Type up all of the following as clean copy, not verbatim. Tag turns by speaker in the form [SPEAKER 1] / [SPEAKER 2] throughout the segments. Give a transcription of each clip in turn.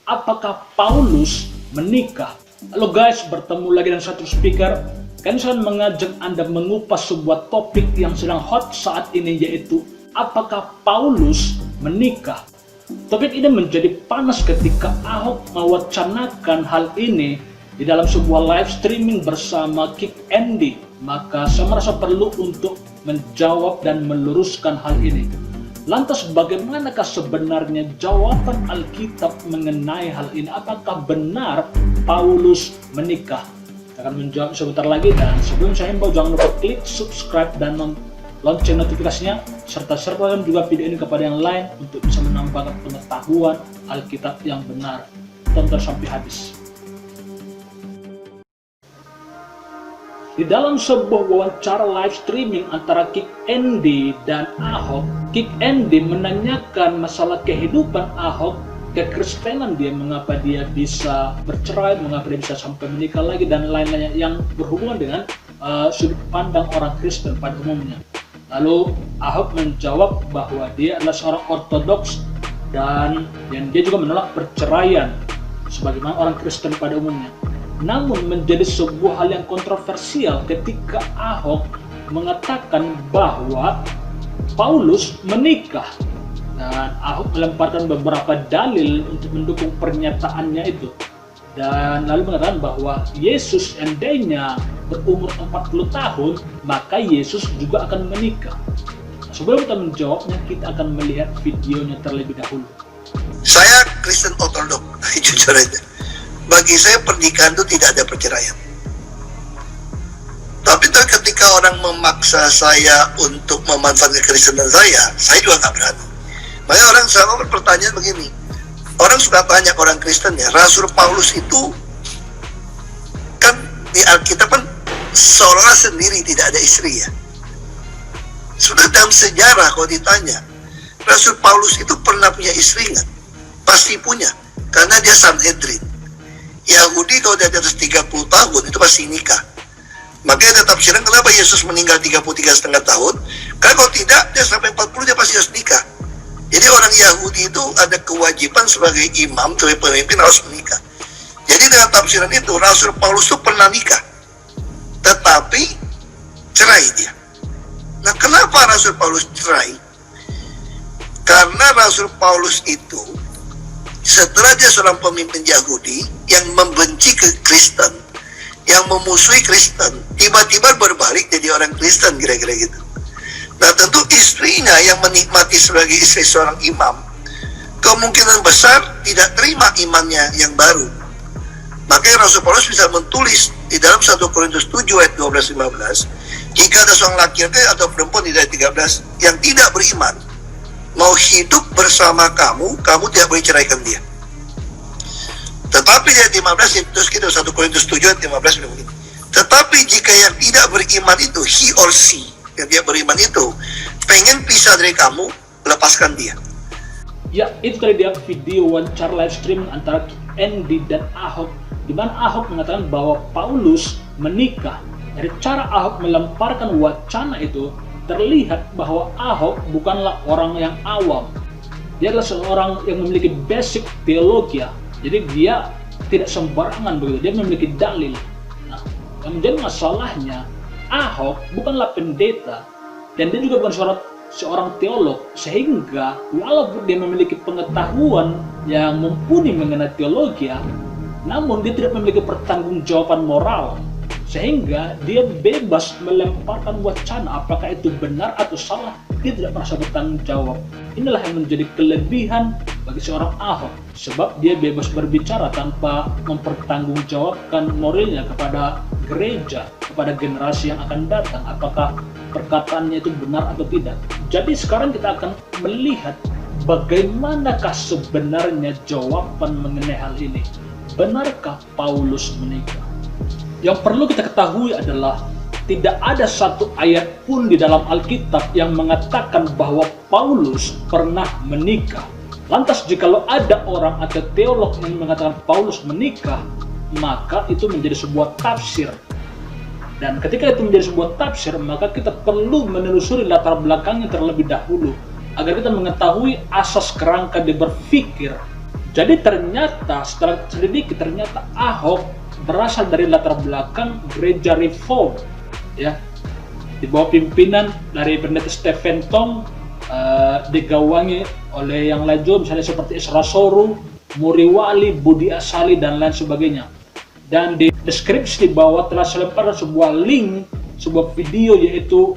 [SPEAKER 1] apakah Paulus menikah? Halo guys, bertemu lagi dengan satu speaker. Kami akan mengajak Anda mengupas sebuah topik yang sedang hot saat ini, yaitu apakah Paulus menikah? Topik ini menjadi panas ketika Ahok mewacanakan hal ini di dalam sebuah live streaming bersama Kick Andy. Maka saya merasa perlu untuk menjawab dan meluruskan hal ini. Lantas bagaimanakah sebenarnya jawaban Alkitab mengenai hal ini? Apakah benar Paulus menikah? Kita akan menjawab sebentar lagi, dan sebelum saya himbau jangan lupa klik subscribe dan lonceng notifikasinya, serta share juga video ini kepada yang lain untuk bisa menambahkan pengetahuan Alkitab yang benar. Tonton sampai habis. Di dalam sebuah wawancara live streaming antara Kick Andy dan Ahok, Kick Andy menanyakan masalah kehidupan Ahok, kekristenan dia, mengapa dia bisa bercerai, mengapa dia bisa sampai menikah lagi, dan lain-lainnya yang berhubungan dengan sudut pandang orang Kristen pada umumnya. Lalu Ahok menjawab bahwa dia adalah seorang ortodoks dan dia juga menolak perceraian sebagaimana orang Kristen pada umumnya. Namun menjadi sebuah hal yang kontroversial ketika Ahok mengatakan bahwa Paulus menikah, dan Ahok melemparkan beberapa dalil untuk mendukung pernyataannya itu, dan lalu mengatakan bahwa Yesus seandainya berumur 40 tahun maka Yesus juga akan menikah. Sebelum kita menjawabnya, kita akan melihat videonya terlebih dahulu.
[SPEAKER 2] Saya Kristen Ortodok, jujur aja. Bagi saya pernikahan itu tidak ada perceraian. Tapi ketika orang memaksa saya untuk memanfaatkan kekristenan saya juga nggak berani. Makanya orang selalu berpertanyaan begini. Orang suka tanya ke orang Kristen ya, Rasul Paulus itu kan di Alkitab kan seolah sendiri, tidak ada istri ya. Sudah dalam sejarah kalau ditanya, Rasul Paulus itu pernah punya istri nggak? Pasti punya, karena dia Sanhedrin. Yahudi kalau dia di atas 30 tahun itu pasti nikah. Makanya ada tafsiran kenapa Yesus meninggal 33,5 tahun. Karena kalau tidak, dia sampai 40 dia pasti harus nikah. Jadi orang Yahudi itu ada kewajiban sebagai imam, sebagai pemimpin harus menikah. Jadi dengan tafsiran itu, Rasul Paulus itu pernah nikah, tetapi cerai dia. Nah, kenapa Rasul Paulus cerai? Karena Rasul Paulus itu setelah dia seorang pemimpin Yahudi yang membenci ke Kristen, yang memusuhi Kristen, tiba-tiba berbalik jadi orang Kristen, kira-kira gitu. Nah, tentu istrinya yang menikmati sebagai istri seorang imam, kemungkinan besar tidak terima imannya yang baru. Makanya Rasul Paulus bisa menulis di dalam 1 Korintus 7 ayat 12-15, jika ada seorang laki-laki atau perempuan di ayat 13 yang tidak beriman, mau hidup bersama kamu, kamu tidak boleh ceraikan dia. Tetapi di ayat 15, terus kita 1 Korintus 7 ayat 15 begini. Tetapi jika yang tidak beriman itu, he or she, yang tidak beriman itu, pengen pisah dari kamu, lepaskan dia.
[SPEAKER 1] Ya, itu tadi dia video wawancara live streaming antara Andy dan Ahok, di mana Ahok mengatakan bahwa Paulus menikah. Dari cara Ahok melemparkan wacana itu, terlihat bahwa Ahok bukanlah orang yang awam. Dia adalah seorang yang memiliki basic teologi. Jadi dia tidak sembarangan begitu, dia memiliki dalil. Nah, yang menjadi masalahnya, Ahok bukanlah pendeta dan dia juga bukan seorang teolog, sehingga walaupun dia memiliki pengetahuan yang mumpuni mengenai teologi, namun dia tidak memiliki pertanggungjawaban moral, sehingga dia bebas melemparkan wacana. Apakah itu benar atau salah, dia tidak merasa bertanggung jawab. Inilah yang menjadi kelebihan bagi seorang Ahok, sebab dia bebas berbicara tanpa mempertanggungjawabkan moralnya kepada gereja, kepada generasi yang akan datang, apakah perkataannya itu benar atau tidak. Jadi sekarang kita akan melihat bagaimanakah sebenarnya jawaban mengenai hal ini. Benarkah Paulus menikah? Yang perlu kita ketahui adalah tidak ada satu ayat pun di dalam Alkitab yang mengatakan bahwa Paulus pernah menikah. Lantas jikalau ada orang atau teolog yang mengatakan Paulus menikah, maka itu menjadi sebuah tafsir. Dan ketika itu menjadi sebuah tafsir, maka kita perlu menelusuri latar belakangnya terlebih dahulu, agar kita mengetahui asas kerangka dia berpikir Jadi ternyata setelah selidiki, ternyata Ahok berasal dari latar belakang gereja Reform, ya, di bawah pimpinan dari pendeta Stephen Tong, digawangi oleh yang lain juga, misalnya seperti Isra Soru, Muri Wali, Budi Asali, dan lain sebagainya. Dan di deskripsi di bawah telah saya lemparkan sebuah link, sebuah video, yaitu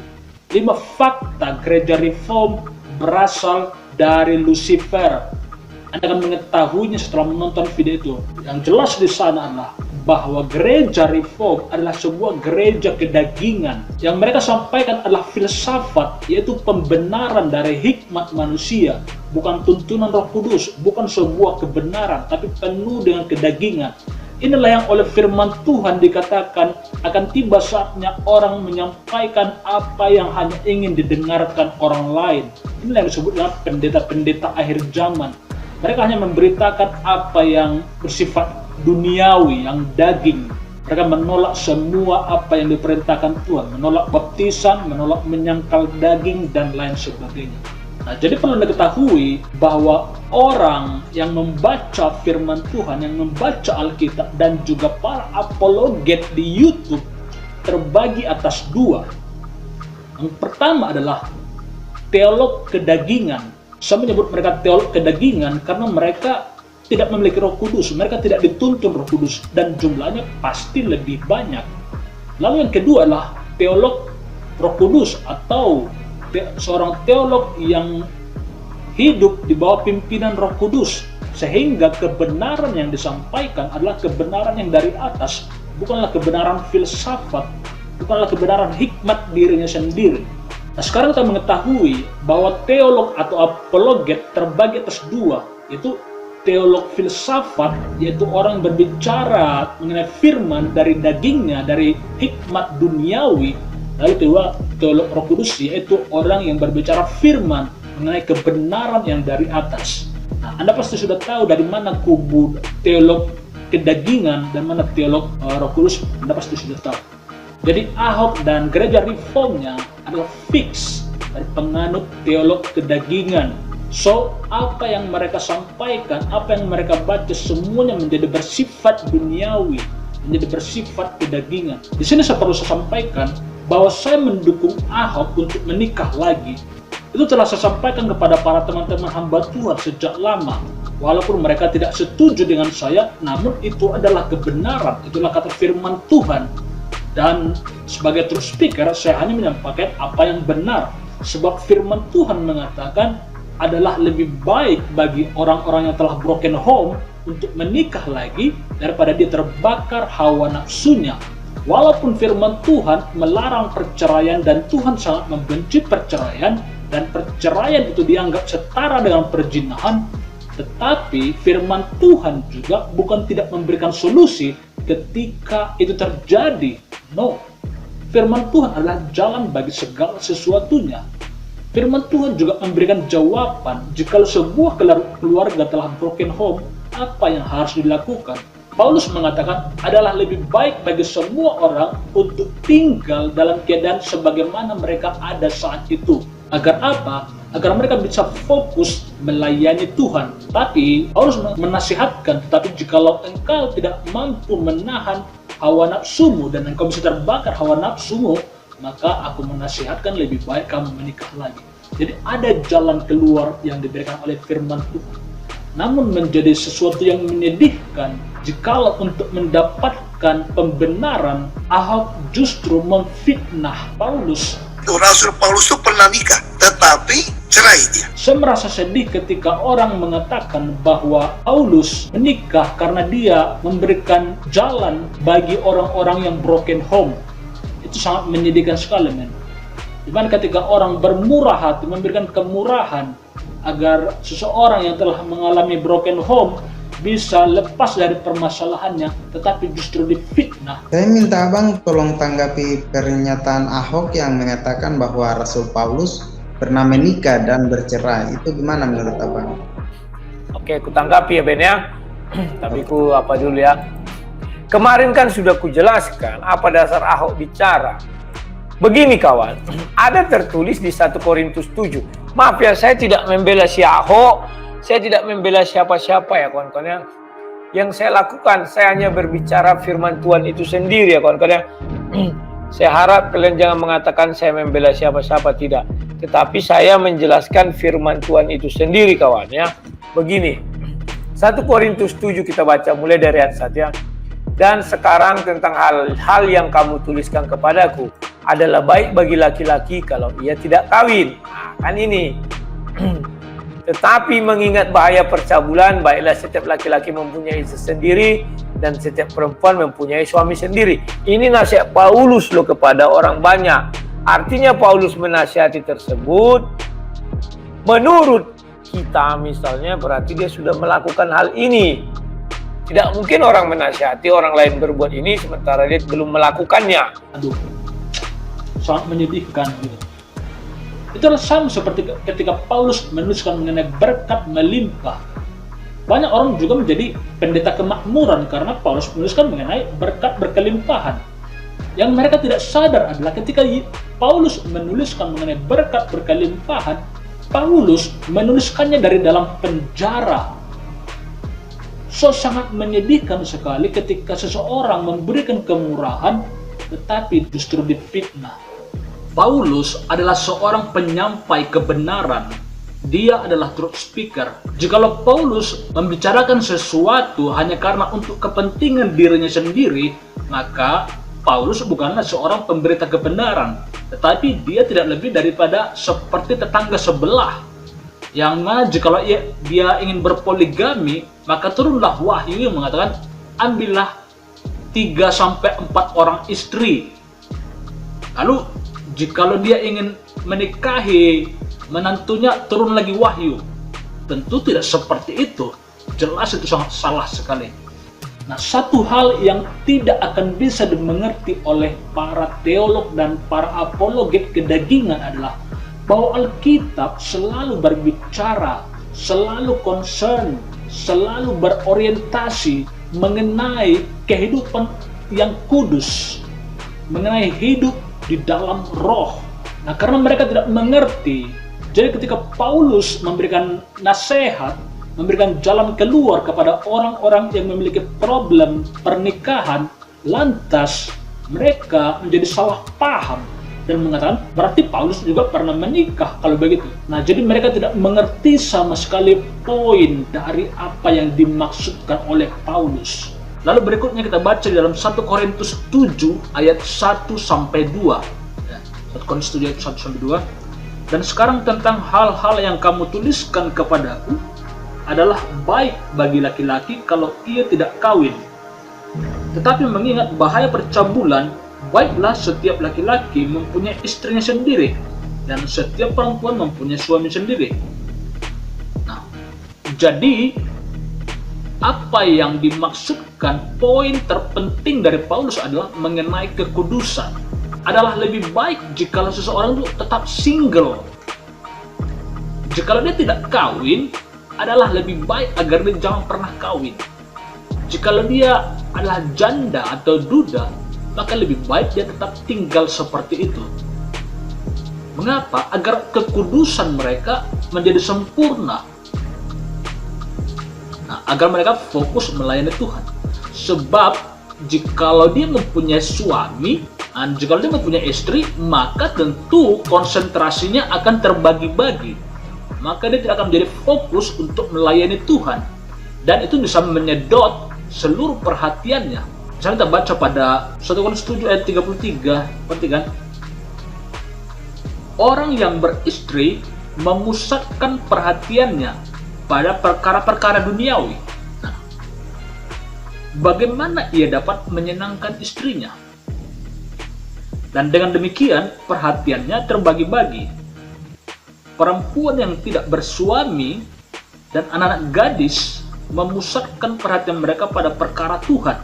[SPEAKER 1] 5 fakta gereja Reform berasal dari Lucifer. Anda akan mengetahuinya setelah menonton video itu. Yang jelas di sana adalah bahwa gereja Reform adalah sebuah gereja kedagingan. Yang mereka sampaikan adalah filsafat, yaitu pembenaran dari hikmat manusia, bukan tuntunan Roh Kudus, bukan sebuah kebenaran, tapi penuh dengan kedagingan. Inilah yang oleh firman Tuhan dikatakan akan tiba saatnya orang menyampaikan apa yang hanya ingin didengarkan orang lain. Inilah yang disebut dengan pendeta-pendeta akhir zaman. Mereka hanya memberitakan apa yang bersifat duniawi, yang daging. Mereka menolak semua apa yang diperintahkan Tuhan, menolak baptisan, menolak menyangkal daging, dan lain sebagainya. Nah, jadi perlu diketahui bahwa orang yang membaca firman Tuhan, yang membaca Alkitab, dan juga para apologet di YouTube terbagi atas 2. Yang pertama adalah teolog kedagingan. Saya menyebut mereka teolog kedagingan karena mereka tidak memiliki Roh Kudus, mereka tidak dituntun Roh Kudus, dan jumlahnya pasti lebih banyak. Lalu yang kedua adalah teolog Roh Kudus, atau seorang teolog yang hidup di bawah pimpinan Roh Kudus, sehingga kebenaran yang disampaikan adalah kebenaran yang dari atas, bukanlah kebenaran filsafat, bukanlah kebenaran hikmat dirinya sendiri. Nah, sekarang kita mengetahui bahwa teolog atau apologet terbagi atas 2, yaitu teolog filsafat, yaitu orang yang berbicara mengenai firman dari dagingnya, dari hikmat duniawi. Lalu kedua, teolog Roh Kudus, yaitu orang yang berbicara firman mengenai kebenaran yang dari atas. Nah, Anda pasti sudah tahu dari mana kubu teolog kedagingan dan mana teolog Roh Kudus. Anda pasti sudah tahu. Jadi Ahok dan gereja Reformnya adalah fix dari penganut teolog kedagingan. So, apa yang mereka sampaikan, apa yang mereka baca, semuanya menjadi bersifat duniawi, menjadi bersifat kedagingan. Di sini saya perlu sampaikan bahwa saya mendukung Ahok untuk menikah lagi. Itu telah saya sampaikan kepada para teman-teman hamba Tuhan sejak lama. Walaupun mereka tidak setuju dengan saya, namun itu adalah kebenaran, itulah kata firman Tuhan. Dan sebagai truth speaker, saya hanya menyampaikan apa yang benar. Sebab firman Tuhan mengatakan adalah lebih baik bagi orang-orang yang telah broken home untuk menikah lagi daripada dia terbakar hawa nafsunya. Walaupun firman Tuhan melarang perceraian dan Tuhan sangat membenci perceraian, dan perceraian itu dianggap setara dengan perzinahan, tetapi firman Tuhan juga bukan tidak memberikan solusi ketika itu terjadi. No, firman Tuhan adalah jalan bagi segala sesuatunya. Firman Tuhan juga memberikan jawaban jika sebuah keluarga telah broken home, apa yang harus dilakukan. Paulus mengatakan adalah lebih baik bagi semua orang untuk tinggal dalam keadaan sebagaimana mereka ada saat itu. Agar apa? Agar mereka bisa fokus melayani Tuhan. Tapi Paulus menasihatkan, tetapi jikalau engkau tidak mampu menahan hawa nafsumu dan engkau bisa terbakar hawa nafsumu, maka aku menasihatkan lebih baik kamu menikah lagi. Jadi ada jalan keluar yang diberikan oleh firman Tuhan. Namun menjadi sesuatu yang menyedihkan jikalau untuk mendapatkan pembenaran, Ahok justru memfitnah Paulus.
[SPEAKER 2] Rasul Paulus itu pernah nikah, tetapi cerai dia.
[SPEAKER 1] Saya merasa sedih ketika orang mengatakan bahwa Paulus menikah karena dia memberikan jalan bagi orang-orang yang broken home. Itu sangat menyedihkan sekali, men. Dimana ketika orang bermurah hati, memberikan kemurahan agar seseorang yang telah mengalami broken home bisa lepas dari permasalahannya, tetapi justru difitnah.
[SPEAKER 3] Saya minta Abang tolong tanggapi pernyataan Ahok yang mengatakan bahwa Rasul Paulus pernah menikah dan bercerai. Itu gimana menurut Abang?
[SPEAKER 4] Oke, ku tanggapi ya Ben ya. Tapi ku apa dulu ya. Kemarin kan sudah ku jelaskan apa dasar Ahok bicara. Begini kawan, ada tertulis di 1 Korintus 7. Maaf ya, saya tidak membela si Ahok, Saya tidak membela siapa-siapa ya kawan-kawan ya. Yang saya lakukan, saya hanya berbicara firman Tuhan itu sendiri ya kawan-kawan ya. Saya harap kalian jangan mengatakan saya membela siapa-siapa, tidak. Tetapi saya menjelaskan firman Tuhan itu sendiri kawan ya. Begini, 1 Korintus 7 kita baca mulai dari ayat 1 ya. Dan sekarang tentang hal-hal yang kamu tuliskan kepadaku adalah baik bagi laki-laki kalau ia tidak kawin. Nah, kan ini. Tetapi mengingat bahaya percabulan, baiklah setiap laki-laki mempunyai istri sendiri dan setiap perempuan mempunyai suami sendiri. Ini nasihat Paulus loh kepada orang banyak. Artinya Paulus menasihati tersebut menurut kita misalnya berarti dia sudah melakukan hal ini. Tidak mungkin orang menasihati orang lain berbuat ini sementara dia belum melakukannya.
[SPEAKER 1] Aduh, sangat menyedihkan gitu. Itu sama seperti ketika Paulus menuliskan mengenai berkat melimpah. Banyak orang juga menjadi pendeta kemakmuran karena Paulus menuliskan mengenai berkat berkelimpahan. Yang mereka tidak sadar adalah ketika Paulus menuliskan mengenai berkat berkelimpahan, Paulus menuliskannya dari dalam penjara. So sangat menyedihkan sekali ketika seseorang memberikan kemurahan tetapi justru difitnah. Paulus adalah seorang penyampai kebenaran. Dia adalah truth speaker. Jikalau Paulus membicarakan sesuatu hanya karena untuk kepentingan dirinya sendiri, maka Paulus bukanlah seorang pemberita kebenaran, tetapi dia tidak lebih daripada seperti tetangga sebelah. Yang mana jikalau dia ingin berpoligami, maka turunlah wahyu yang mengatakan, ambillah 3-4 orang istri. Lalu jikalau dia ingin menikahi menantunya, turun lagi wahyu. Tentu tidak seperti itu. Jelas itu sangat salah sekali. Nah, satu hal yang tidak akan bisa dimengerti oleh para teolog dan para apologet kedagingan adalah bahwa Alkitab selalu berbicara, selalu concern, selalu berorientasi mengenai kehidupan yang kudus, mengenai hidup di dalam roh. Nah, karena mereka tidak mengerti, jadi ketika Paulus memberikan nasihat, memberikan jalan keluar kepada orang-orang yang memiliki problem pernikahan, lantas mereka menjadi salah paham dan mengatakan berarti Paulus juga pernah menikah kalau begitu. Nah, jadi mereka tidak mengerti sama sekali poin dari apa yang dimaksudkan oleh Paulus. Lalu berikutnya kita baca di dalam 1 Korintus 7 ayat 1-2. 1 Korintus 7 ayat 1-2. Dan sekarang tentang hal-hal yang kamu tuliskan kepadaku adalah baik bagi laki-laki kalau ia tidak kawin. Tetapi mengingat bahaya percabulan, baiklah setiap laki-laki mempunyai istrinya sendiri dan setiap perempuan mempunyai suami sendiri. Nah, jadi apa yang dimaksudkan, poin terpenting dari Paulus adalah mengenai kekudusan. Adalah lebih baik jikalau seseorang itu tetap single. Jikalau dia tidak kawin, adalah lebih baik agar dia jangan pernah kawin. Jikalau dia adalah janda atau duda, maka lebih baik dia tetap tinggal seperti itu. Mengapa? Agar kekudusan mereka menjadi sempurna. Nah, agar mereka fokus melayani Tuhan. Sebab jikalau dia mempunyai suami, dan jikalau dia mempunyai istri, maka tentu konsentrasinya akan terbagi-bagi. Maka dia tidak akan menjadi fokus untuk melayani Tuhan. Dan itu bisa menyedot seluruh perhatiannya. Misalnya kita baca pada 1 Korintus 7 ayat 33, perhatikan. Orang yang beristri memusatkan perhatiannya pada perkara-perkara duniawi. Nah, bagaimana ia dapat menyenangkan istrinya? Dan dengan demikian perhatiannya terbagi-bagi. Perempuan yang tidak bersuami dan anak-anak gadis memusatkan perhatian mereka pada perkara Tuhan,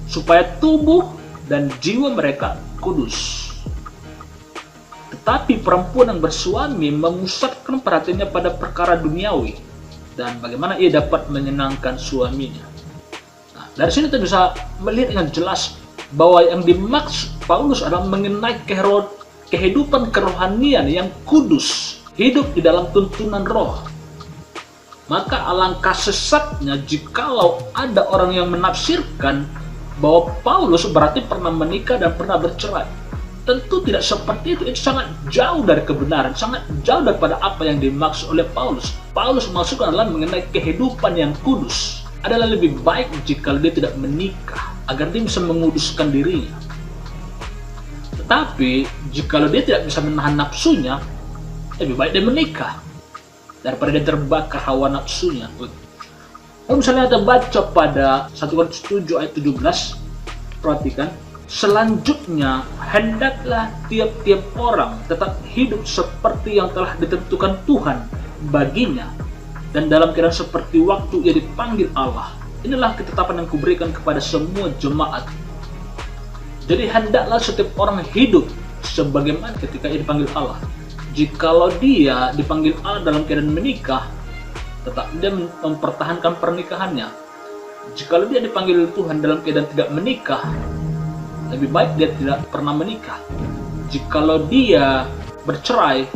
[SPEAKER 1] supaya tubuh dan jiwa mereka kudus. Tetapi perempuan yang bersuami memusatkan perhatiannya pada perkara duniawi dan bagaimana ia dapat menyenangkan suaminya. Nah, dari sini kita bisa melihat dengan jelas bahwa yang dimaksud Paulus adalah mengenai kehidupan kerohanian yang kudus, hidup di dalam tuntunan roh. Maka alangkah sesatnya jikalau ada orang yang menafsirkan bahwa Paulus berarti pernah menikah dan pernah bercerai. Tentu tidak seperti itu sangat jauh dari kebenaran, sangat jauh daripada apa yang dimaksud oleh Paulus. Paulus maksudnya adalah mengenai kehidupan yang kudus. Adalah lebih baik jika dia tidak menikah, agar dia bisa menguduskan dirinya. Tetapi, jika dia tidak bisa menahan nafsunya, lebih baik dia menikah daripada dia terbakar hawa nafsunya. Kalau misalnya kita baca pada 1 Korintus 7 ayat 17, perhatikan, selanjutnya hendaklah tiap-tiap orang tetap hidup seperti yang telah ditentukan Tuhan baginya, dan dalam keadaan seperti waktu ia dipanggil Allah. Inilah ketetapan yang kuberikan kepada semua jemaat. Jadi hendaklah setiap orang hidup sebagaimana ketika ia dipanggil Allah. Jikalau dia dipanggil Allah dalam keadaan menikah, tetap dia mempertahankan pernikahannya. Jikalau dia dipanggil Tuhan dalam keadaan tidak menikah, lebih baik dia tidak pernah menikah. Jikalau dia bercerai,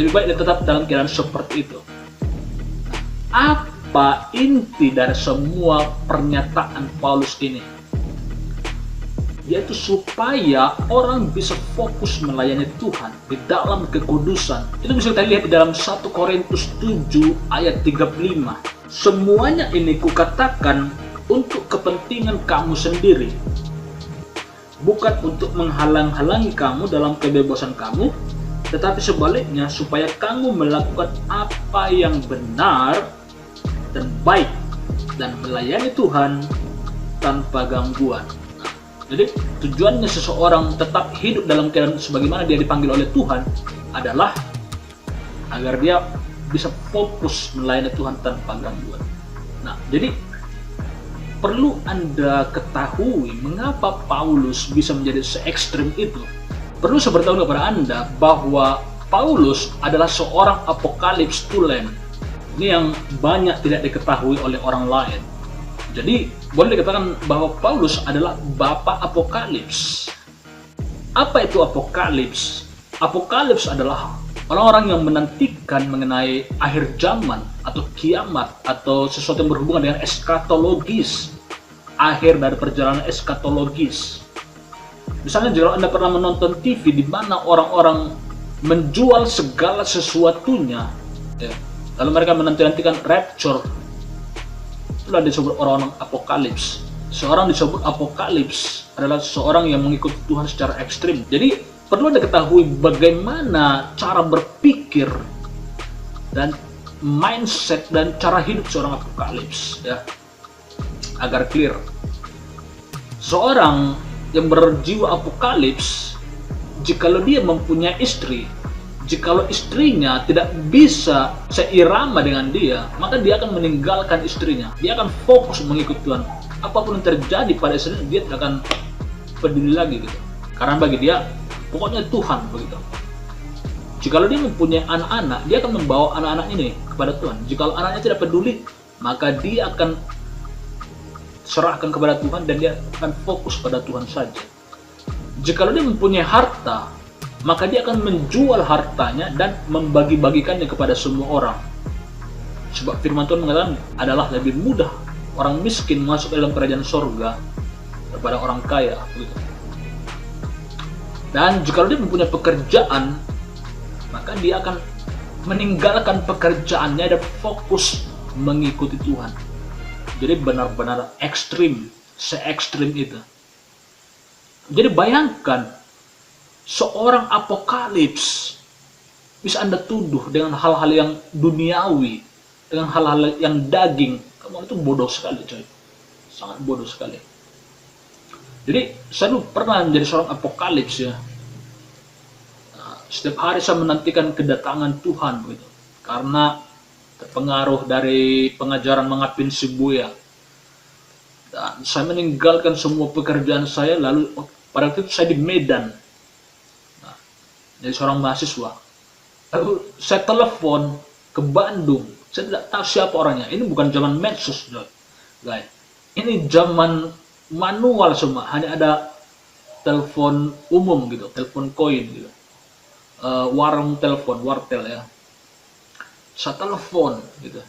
[SPEAKER 1] lebih baik dia tetap dalam keadaan seperti itu. Apa inti dari semua pernyataan Paulus ini? Yaitu supaya orang bisa fokus melayani Tuhan di dalam kekudusan. Itu bisa kita lihat di dalam 1 Korintus 7 ayat 35. Semuanya ini kukatakan untuk kepentingan kamu sendiri, bukan untuk menghalang-halangi kamu dalam kebebasan kamu, tetapi sebaliknya supaya kamu melakukan apa yang benar dan baik dan melayani Tuhan tanpa gangguan. Jadi tujuannya seseorang tetap hidup dalam keadaan sebagaimana dia dipanggil oleh Tuhan adalah agar dia bisa fokus melayani Tuhan tanpa gangguan. Nah, jadi perlu Anda ketahui mengapa Paulus bisa menjadi se-ekstrim itu. Perlu saya beritahu kepada Anda bahwa Paulus adalah seorang apokalips tulen. Ini yang banyak tidak diketahui oleh orang lain. Jadi, boleh dikatakan bahwa Paulus adalah bapak apokalips. Apa itu apokalips? Apokalips adalah orang-orang yang menantikan mengenai akhir zaman atau kiamat atau sesuatu yang berhubungan dengan eskatologis, akhir dari perjalanan eskatologis. Misalnya jika Anda pernah menonton TV di mana orang-orang menjual segala sesuatunya, ya, lalu mereka menantikan rapture, itulah disebut orang-orang apokalips. Seorang disebut apokalips adalah seorang yang mengikuti Tuhan secara ekstrim. Jadi perlu Anda ketahui bagaimana cara berpikir dan mindset dan cara hidup seorang apokalips, ya, agar clear. Seorang yang berjiwa apokalips, jikalau dia mempunyai istri, jikalau istrinya tidak bisa seirama dengan dia, maka dia akan meninggalkan istrinya. Dia akan fokus mengikut Tuhan. Apapun yang terjadi pada istrinya, dia tidak akan peduli lagi gitu. Karena bagi dia, pokoknya Tuhan begitu. Jikalau dia mempunyai anak-anak, dia akan membawa anak-anak ini kepada Tuhan. Jikalau anaknya tidak peduli, maka dia akan serahkan kepada Tuhan dan dia akan fokus pada Tuhan saja. Jikalau dia mempunyai harta, maka dia akan menjual hartanya dan membagi-bagikannya kepada semua orang. Sebab firman Tuhan mengatakan adalah lebih mudah orang miskin masuk dalam kerajaan sorga daripada orang kaya. Begitu. Dan jikalau dia mempunyai pekerjaan, maka dia akan meninggalkan pekerjaannya dan fokus mengikuti Tuhan. Jadi benar-benar ekstrim, se-ekstrim itu. Jadi bayangkan, seorang apokalips bisa Anda tuduh dengan hal-hal yang duniawi, dengan hal-hal yang daging. Kamu itu bodoh sekali, coy. Sangat bodoh sekali. Jadi saya dulu pernah menjadi seorang apokalips, ya. Nah, setiap hari saya menantikan kedatangan Tuhan begitu. Karena terpengaruh dari pengajaran Mengapin Shibuya. Dan saya meninggalkan semua pekerjaan saya, lalu pada waktu itu saya di Medan. Nah, jadi seorang mahasiswa. Lalu saya telepon ke Bandung. Saya tidak tahu siapa orangnya. Ini bukan zaman medsos, guys. Ini zaman manual semua. Hanya ada telepon umum gitu, telepon koin gitu. Warung telepon, wartel, ya. saya telepon gitu.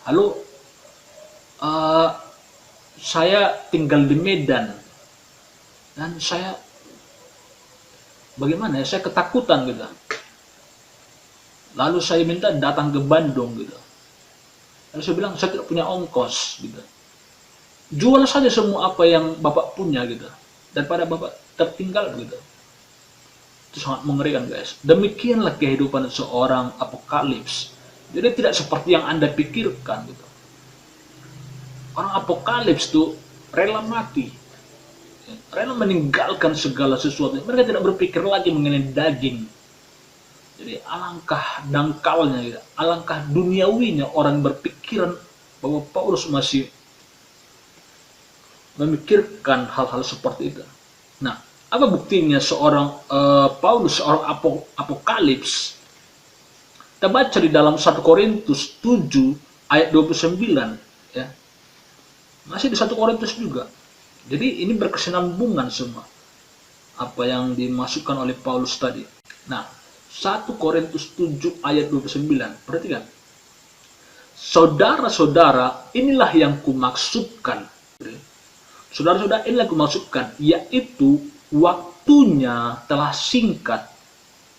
[SPEAKER 1] Halo, saya tinggal di Medan dan saya bagaimana ya, saya ketakutan gitu. Lalu saya minta datang ke Bandung gitu. Lalu saya bilang saya tidak punya ongkos gitu. Jual saja semua apa yang Bapak punya gitu, daripada Bapak tertinggal gitu. Itu sangat mengerikan, guys. Demikianlah kehidupan seorang apokalips. Jadi tidak seperti yang Anda pikirkan gitu. Orang apokalips itu rela mati, rela meninggalkan segala sesuatu. Mereka tidak berpikir lagi mengenai daging. Jadi alangkah dangkalnya gitu. Alangkah duniawinya orang berpikiran bahwa Paulus masih memikirkan hal-hal seperti itu. Nah, apa buktinya seorang Paulus, seorang apokalips? Kita baca di dalam 1 Korintus 7 ayat 29 ya. Masih di 1 Korintus juga. Jadi ini berkesinambungan semua apa yang dimasukkan oleh Paulus tadi. Nah, 1 Korintus 7 ayat 29. Perhatikan. Saudara-saudara, inilah yang kumaksudkan. Saudara-saudara, inilah yang kumaksudkan, yaitu waktunya telah singkat.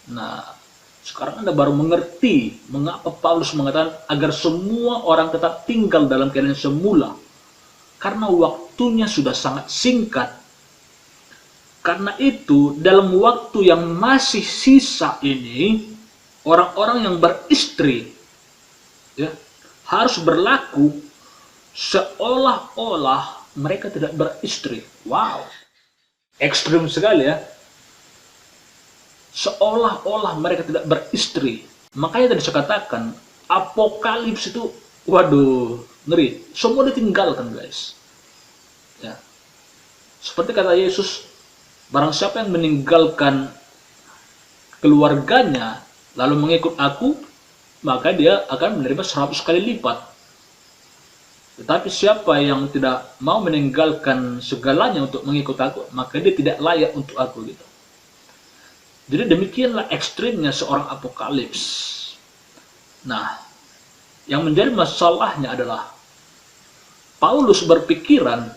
[SPEAKER 1] Nah, sekarang Anda baru mengerti mengapa Paulus mengatakan agar semua orang tetap tinggal dalam keadaan semula. Karena waktunya sudah sangat singkat. Karena itu, dalam waktu yang masih sisa ini, orang-orang yang beristri ya, harus berlaku seolah-olah mereka tidak beristri. Wow, ekstrim sekali ya. Seolah-olah mereka tidak beristri. Makanya tadi saya katakan, apokalips itu, waduh, ngeri. Semua ditinggalkan, guys. Ya. Seperti kata Yesus, barang siapa yang meninggalkan keluarganya lalu mengikut aku, maka dia akan menerima 100 kali lipat. Tetapi siapa yang tidak mau meninggalkan segalanya untuk mengikut aku, maka dia tidak layak untuk aku gitu. Jadi demikianlah ekstrimnya seorang apokalips. Nah, yang menjadi masalahnya adalah Paulus berpikiran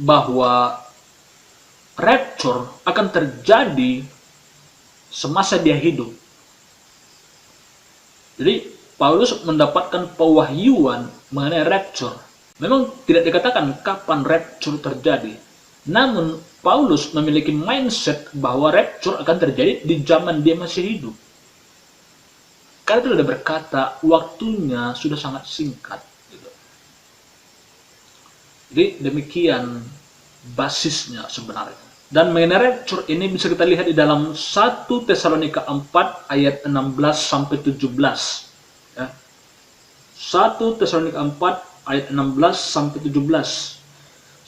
[SPEAKER 1] bahwa rapture akan terjadi semasa dia hidup. Jadi Paulus mendapatkan pewahyuan mengenai rapture. Memang tidak dikatakan kapan rapture terjadi. Namun Paulus memiliki mindset bahwa rapture akan terjadi di zaman dia masih hidup. Karena itu sudah berkata waktunya sudah sangat singkat. Gitu. Jadi demikian basisnya sebenarnya. Dan mengenai rapture ini bisa kita lihat di dalam 1 Tesalonika 4 ayat 16 sampai 17. Ya. 1 Tesalonika 4 ayat 16 sampai 17.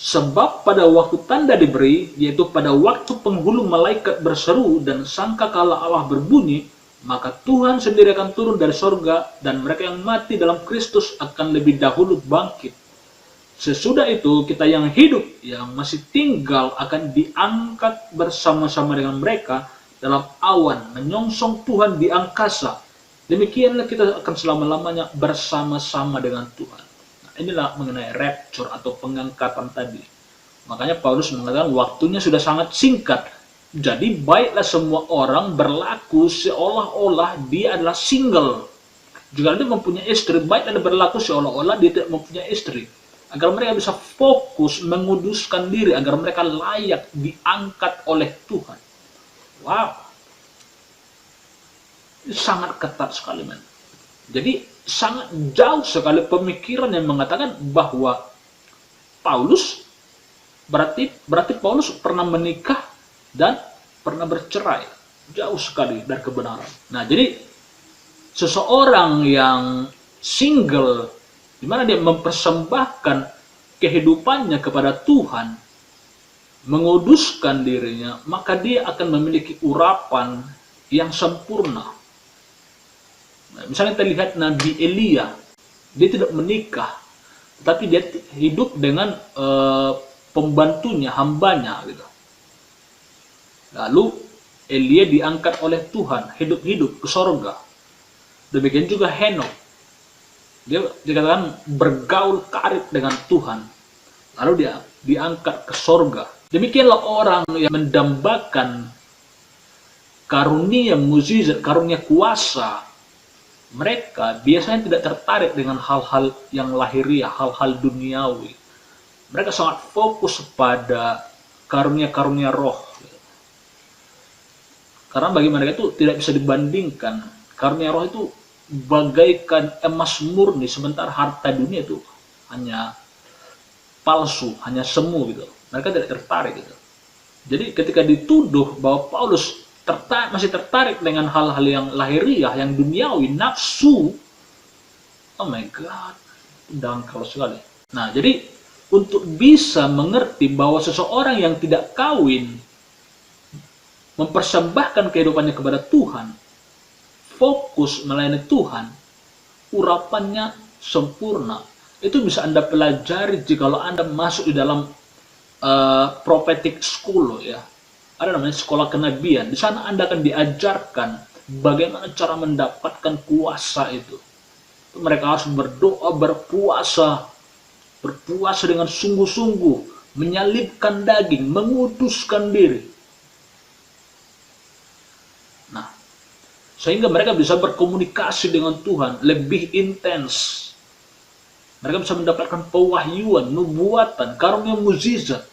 [SPEAKER 1] Sebab pada waktu tanda diberi, yaitu pada waktu penghulu malaikat berseru dan sangkakala Allah berbunyi, maka Tuhan sendiri akan turun dari sorga dan mereka yang mati dalam Kristus akan lebih dahulu bangkit. Sesudah itu kita yang hidup, yang masih tinggal akan diangkat bersama-sama dengan mereka dalam awan menyongsong Tuhan di angkasa. Demikianlah kita akan selama-lamanya bersama-sama dengan Tuhan. Nah, inilah mengenai rapture atau pengangkatan tadi. Makanya Paulus mengatakan waktunya sudah sangat singkat. Jadi baiklah semua orang berlaku seolah-olah dia adalah single. Jika dia mempunyai istri, baiklah dia berlaku seolah-olah dia tidak mempunyai istri. Agar mereka bisa fokus menguduskan diri, agar mereka layak diangkat oleh Tuhan. Wow, sangat ketat sekali, men. Jadi sangat jauh sekali pemikiran yang mengatakan bahwa Paulus berarti Paulus pernah menikah dan pernah bercerai. Jauh sekali dari kebenaran. Nah, jadi seseorang yang single, di mana dia mempersembahkan kehidupannya kepada Tuhan, menguduskan dirinya, maka dia akan memiliki urapan yang sempurna. Nah, misalnya kita lihat Nabi Elia, dia tidak menikah, tapi dia hidup dengan pembantunya, hambanya gitu. Lalu Elia diangkat oleh Tuhan, hidup-hidup ke sorga. Demikian juga Henok. Dia dikatakan bergaul karib dengan Tuhan. Lalu dia diangkat ke sorga. Demikianlah orang yang mendambakan karunia mukjizat, karunia kuasa. Mereka biasanya tidak tertarik dengan hal-hal yang lahiriah, hal-hal duniawi. Mereka sangat fokus pada karunia-karunia roh. Karena bagi mereka itu tidak bisa dibandingkan. Karunia roh itu bagaikan emas murni, sementara harta dunia itu hanya palsu, hanya semu gitu. Mereka tidak tertarik gitu. Jadi ketika dituduh bahwa Paulus masih tertarik dengan hal-hal yang lahiriah, yang duniawi, nafsu, oh my god, dangkal sekali. Nah, jadi untuk bisa mengerti bahwa seseorang yang tidak kawin mempersembahkan kehidupannya kepada Tuhan, fokus melayani Tuhan, urapannya sempurna. Itu bisa Anda pelajari jikalau Anda masuk di dalam prophetic school ya. Ada namanya sekolah kenabian. Di sana Anda akan diajarkan bagaimana cara mendapatkan kuasa itu. Mereka harus berdoa, berpuasa dengan sungguh-sungguh, menyalibkan daging, menguduskan diri. Nah, sehingga mereka bisa berkomunikasi dengan Tuhan lebih intens. Mereka bisa mendapatkan pewahyuan, nubuatan, karunia mukjizat.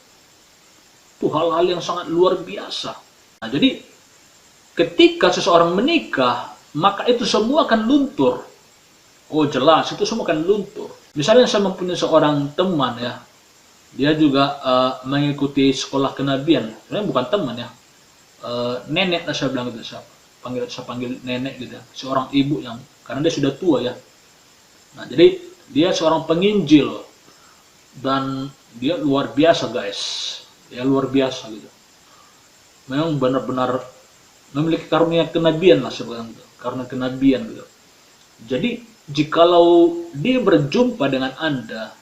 [SPEAKER 1] Itu hal-hal yang sangat luar biasa. Nah, jadi ketika seseorang menikah, maka itu semua akan luntur. Oh jelas, itu semua akan luntur. Misalnya saya mempunyai seorang teman ya, dia juga mengikuti sekolah kenabian. Sebenarnya bukan teman ya, nenek lah saya bilang gitu, saya panggil nenek gitu ya. Seorang ibu yang, karena dia sudah tua ya. Nah jadi dia seorang penginjil dan dia luar biasa guys. Ya luar biasa gitu. Memang benar-benar memiliki karunia kenabian lah sebenarnya, karunia kenabian gitu. Jadi jikalau dia berjumpa dengan Anda,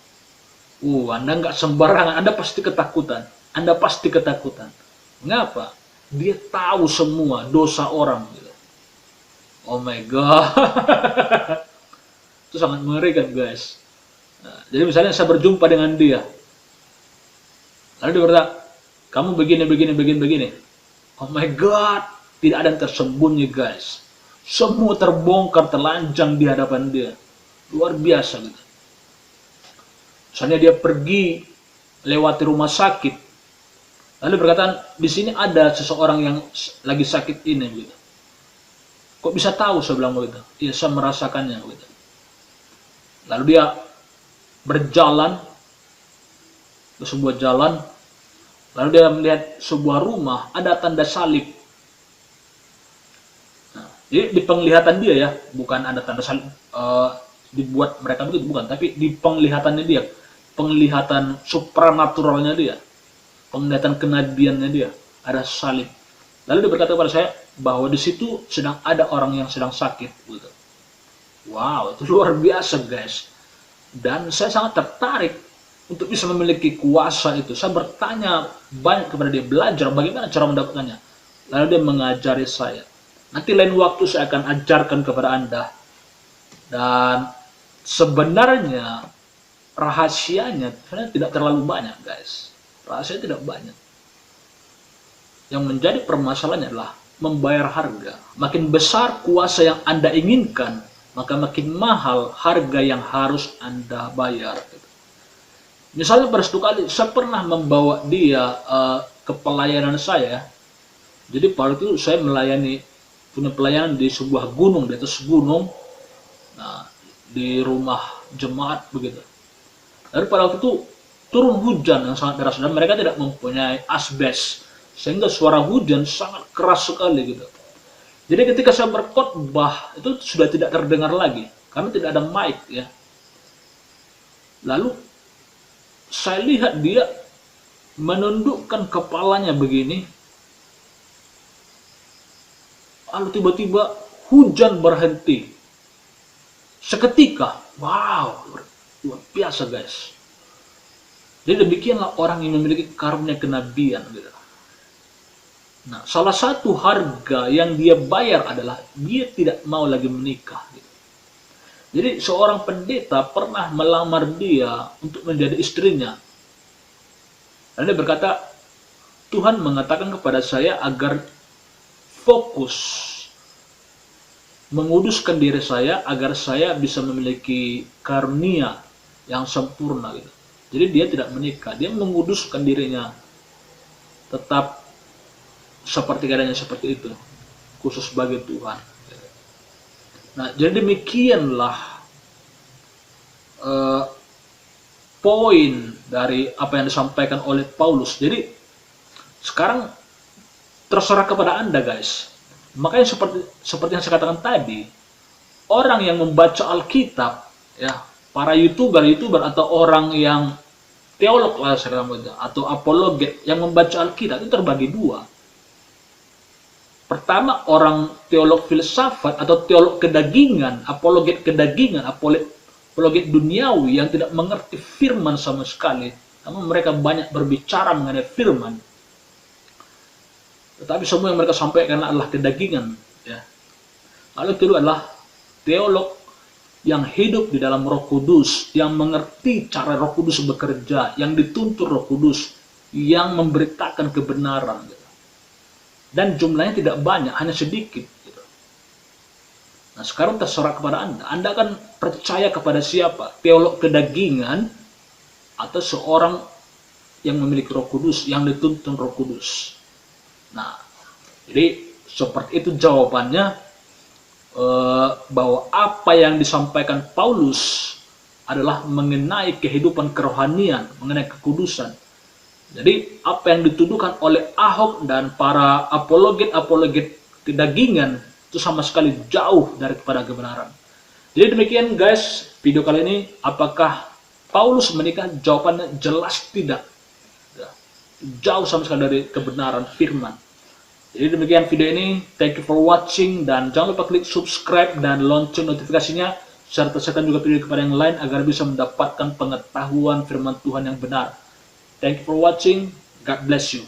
[SPEAKER 1] Anda nggak sembarangan, Anda pasti ketakutan. Anda pasti ketakutan. Mengapa? Dia tahu semua dosa orang gitu. Oh my god. Itu sangat mengerikan guys. Nah, jadi misalnya saya berjumpa dengan dia, lalu dia berkata, kamu begini. Oh my god, tidak ada yang tersembunyi guys. Semua terbongkar, telanjang di hadapan dia. Luar biasa gitu. Misalnya dia pergi lewati rumah sakit, lalu berkata, di sini ada seseorang yang lagi sakit ini gitu. Kok bisa tahu? Saya bilang begitu. Iya, saya merasakannya gitu. Lalu dia berjalan ke sebuah jalan. Lalu dia melihat sebuah rumah, ada tanda salib. Nah, jadi di penglihatan dia ya, bukan ada tanda salib dibuat mereka begitu, bukan. Tapi di penglihatannya dia, penglihatan supranaturalnya dia, penglihatan kenabiannya dia, ada salib. Lalu dia berkata kepada saya bahwa di situ sedang ada orang yang sedang sakit. Gitu. Wow, itu luar biasa guys. Dan saya sangat tertarik untuk bisa memiliki kuasa itu. Saya bertanya banyak kepada dia, belajar bagaimana cara mendapatkannya. Lalu dia mengajari saya. Nanti lain waktu saya akan ajarkan kepada Anda. Dan sebenarnya rahasianya sebenarnya tidak terlalu banyak guys. Rahasia tidak banyak. Yang menjadi permasalahannya adalah membayar harga. Makin besar kuasa yang Anda inginkan, maka makin mahal harga yang harus Anda bayar. Misalnya pada suatu kali saya pernah membawa dia ke pelayanan saya. Jadi pada itu saya punya pelayanan di sebuah gunung, di atas gunung, nah, di rumah jemaat begitu. Lalu pada waktu itu turun hujan yang sangat deras dan mereka tidak mempunyai asbes, sehingga suara hujan sangat keras sekali gitu. Jadi ketika saya berkhotbah itu sudah tidak terdengar lagi karena tidak ada mic ya. Lalu saya lihat dia menundukkan kepalanya begini. Lalu tiba-tiba hujan berhenti. Seketika, wow, luar biasa guys. Jadi demikianlah orang yang memiliki karunia kenabian gitu. Nah, salah satu harga yang dia bayar adalah dia tidak mau lagi menikah. Jadi seorang pendeta pernah melamar dia untuk menjadi istrinya. Dan dia berkata, Tuhan mengatakan kepada saya agar fokus menguduskan diri saya agar saya bisa memiliki karunia yang sempurna gitu. Jadi dia tidak menikah, dia menguduskan dirinya tetap seperti keadaannya seperti itu, khusus bagi Tuhan. Nah, jadi demikianlah poin dari apa yang disampaikan oleh Paulus. Jadi sekarang terserah kepada Anda, guys. Makanya seperti yang saya katakan tadi, orang yang membaca Alkitab, ya, para YouTuber atau orang yang teolog lah sekarang atau apologet yang membaca Alkitab itu terbagi dua. Pertama, orang teolog filsafat atau teolog kedagingan, apologet kedagingan, apologet duniawi yang tidak mengerti firman sama sekali, namun mereka banyak berbicara mengenai firman. Tetapi semua yang mereka sampaikan adalah kedagingan. Ya. Lalu kedua adalah teolog yang hidup di dalam Roh Kudus, yang mengerti cara Roh Kudus bekerja, yang dituntun Roh Kudus, yang memberitakan kebenaran. Dan jumlahnya tidak banyak, hanya sedikit. Nah, sekarang terserah kepada Anda. Anda akan percaya kepada siapa? Teolog kedagingan atau seorang yang memiliki Roh Kudus, yang dituntun Roh Kudus. Nah, jadi seperti itu jawabannya, bahwa apa yang disampaikan Paulus adalah mengenai kehidupan kerohanian, mengenai kekudusan. Jadi apa yang dituduhkan oleh Ahok dan para apologet kedagingan itu sama sekali jauh daripada kebenaran. Jadi demikian guys, video kali ini. Apakah Paulus menikah? Jawabannya jelas tidak. Jauh sama sekali dari kebenaran firman. Jadi demikian video ini. Thank you for watching, dan jangan lupa klik subscribe dan lonceng notifikasinya, serta share juga video kepada yang lain agar bisa mendapatkan pengetahuan firman Tuhan yang benar. Thank you for watching. God bless you.